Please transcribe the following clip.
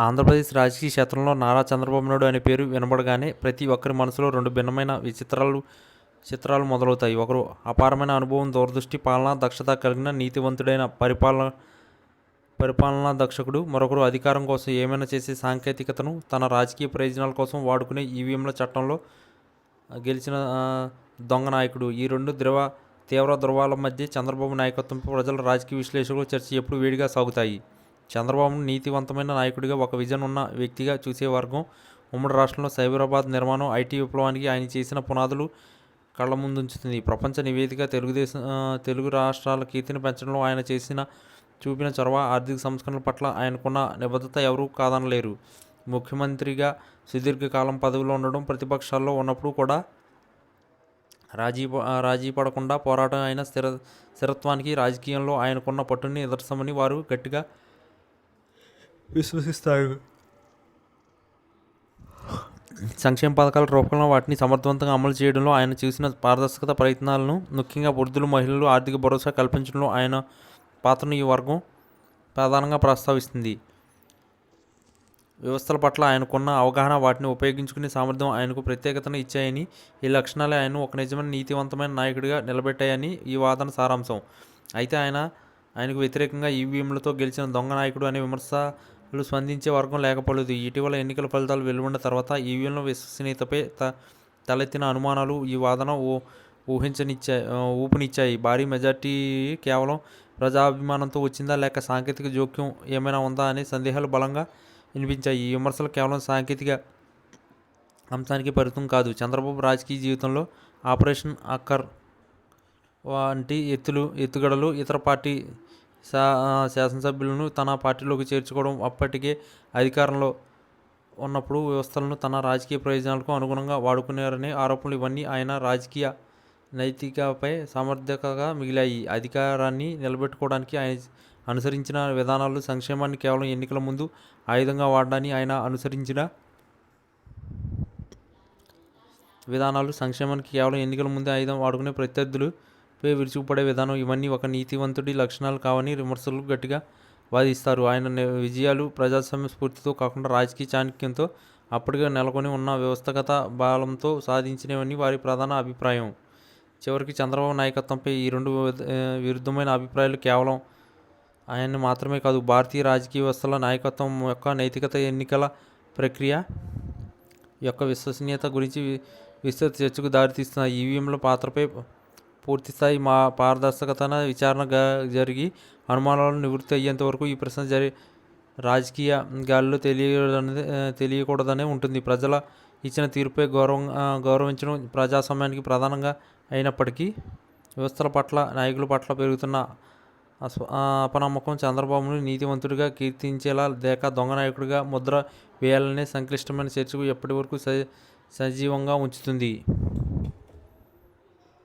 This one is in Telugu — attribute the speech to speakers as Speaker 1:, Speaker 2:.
Speaker 1: ఆంధ్రప్రదేశ్ రాజకీయ క్షేత్రంలో నారా చంద్రబాబు నాయుడు అనే పేరు వినబడగానే ప్రతి ఒక్కరి మనసులో రెండు భిన్నమైన చిత్రాలు మొదలవుతాయి. ఒకరు అపారమైన అనుభవం, దూరదృష్టి, పాలనా దక్షత కలిగిన నీతివంతుడైన పరిపాలనా దక్షకుడు. మరొకరు అధికారం కోసం ఏమైనా చేసే సాంకేతికతను తన రాజకీయ ప్రయోజనాల కోసం వాడుకునే ఈవీఎంల చట్టంలో గెలిచిన దొంగ నాయకుడు. ఈ రెండు తీవ్ర ధృవాల మధ్య చంద్రబాబు నాయకత్వంపై ప్రజల రాజకీయ విశ్లేషకుల చర్చ ఎప్పుడు వేడిగా సాగుతాయి. చంద్రబాబును నీతివంతమైన నాయకుడిగా, ఒక విజన్ ఉన్న వ్యక్తిగా చూసే వర్గం ఉమ్మడి రాష్ట్రంలో సైబరాబాద్ నిర్మాణం, ఐటీ విప్లవానికి ఆయన చేసిన పునాదులు కళ్ల ముందుంచుతుంది. ప్రపంచ నివేదిక తెలుగు రాష్ట్రాల కీర్తిని పెంచడంలో ఆయన చూపిన చొరవ, ఆర్థిక సంస్కరణల పట్ల ఆయనకున్న నిబద్ధత ఎవరూ కాదనలేరు. ముఖ్యమంత్రిగా సుదీర్ఘకాలం పదవిలో ఉండడం, ప్రతిపక్షాల్లో ఉన్నప్పుడు కూడా రాజీ పడకుండా పోరాటం అయిన స్థిరత్వానికి, రాజకీయంలో ఆయనకున్న పట్టుని నిదర్శనమని వారు గట్టిగా విశ్వసిస్తారు. సంక్షేమ పథకాల రూపంలో వాటిని సమర్థవంతంగా అమలు చేయడంలో ఆయన చేసిన పారదర్శకత ప్రయత్నాలను, ముఖ్యంగా వృద్ధులు, మహిళలు ఆర్థిక భరోసా కల్పించడంలో ఆయన పాత్రను ఈ వర్గం ప్రధానంగా ప్రస్తావిస్తుంది. వ్యవస్థల పట్ల ఆయనకున్న అవగాహన, వాటిని ఉపయోగించుకునే సామర్థ్యం ఆయనకు ప్రత్యేకతను ఇచ్చాయని, ఈ లక్షణాలే ఆయనను ఒక నిజమైన నీతివంతమైన నాయకుడిగా నిలబెట్టాయని ఈ వాదన సారాంశం. అయితే ఆయనకు వ్యతిరేకంగా ఈవీఎంలతో గెలిచిన దొంగ నాయకుడు అనే విమర్శలు స్పందించే వర్గం లేకపోలేదు. ఇటీవల ఎన్నికల ఫలితాలు వెలువడిన తర్వాత ఈవీఎంల విశ్వసనీయతపై తలెత్తిన అనుమానాలు ఈ వాదన ఊపునిచ్చాయి. భారీ మెజార్టీ కేవలం ప్రజాభిమానంతో వచ్చిందా, లేక సాంకేతిక జోక్యం ఏమైనా ఉందా అనే సందేహాలు బలంగా వినిపించాయి. ఈ విమర్శలు కేవలం సాంకేతిక అంశానికి పరిమితం కాదు. చంద్రబాబు రాజకీయ జీవితంలో ఆపరేషన్ అక్కర్ వంటి ఎత్తుగడలు, ఇతర పార్టీ శాసనసభ్యులను తన పార్టీలోకి చేర్చుకోవడం, అప్పటికే అధికారంలో ఉన్నప్పుడు వ్యవస్థలను తన రాజకీయ ప్రయోజనాలకు అనుగుణంగా వాడుకున్నారనే ఆరోపణలు, ఇవన్నీ ఆయన రాజకీయ నైతికపై సమర్థకగా మిగిలాయి. అధికారాన్ని నిలబెట్టుకోవడానికి ఆయన అనుసరించిన విధానాలు, సంక్షేమాన్ని కేవలం ఎన్నికల ముందు ఆయుధంగా వాడడాన్ని ఆయన అనుసరించిన విధానాలు, సంక్షేమానికి కేవలం ఎన్నికల ముందే ఆయుధం వాడుకునే ప్రత్యర్థులపై విరుచుకుపడే విధానం, ఇవన్నీ ఒక నీతివంతుడి లక్షణాలు కావని విమర్శలు గట్టిగా వాదిస్తారు. ఆయన విజయాలు ప్రజాస్వామ్య స్ఫూర్తితో కాకుండా రాజకీయ చాణక్యంతో, అప్పటికే నెలకొని ఉన్న వ్యవస్థగత బలంతో సాధించినవని వారి ప్రధాన అభిప్రాయం. చివరికి చంద్రబాబు నాయకత్వంపై ఈ రెండు విరుద్ధమైన అభిప్రాయాలు కేవలం ఆయన్ని మాత్రమే కాదు, భారతీయ రాజకీయ వ్యవస్థల నాయకత్వం యొక్క నైతికత, ఎన్నికల ప్రక్రియ యొక్క విశ్వసనీయత గురించి విస్తృత చర్చకు దారితీస్తున్న ఈవీఎంల పాత్రపై పూర్తిస్థాయి పారదర్శకతన విచారణ జరిగి అనుమానాలను నివృత్తి అయ్యేంత వరకు ఈ ప్రశ్న రాజకీయ గాలిలో తెలియకూడదనే ఉంటుంది. ప్రజల ఇచ్చిన తీర్పుపై గౌరవించడం ప్రజాస్వామ్యానికి ప్రధానంగా అయినప్పటికీ, వ్యవస్థల పట్ల, నాయకుల పట్ల పెరుగుతున్న అపనమ్మకం చంద్రబాబును నీతివంతుడిగా కీర్తించేలా, లేక దొంగ నాయకుడిగా ముద్ర వేయాలనే సంక్లిష్టమైన చర్చకు ఎప్పటి వరకు సజీవంగా ఉంచుతుంది.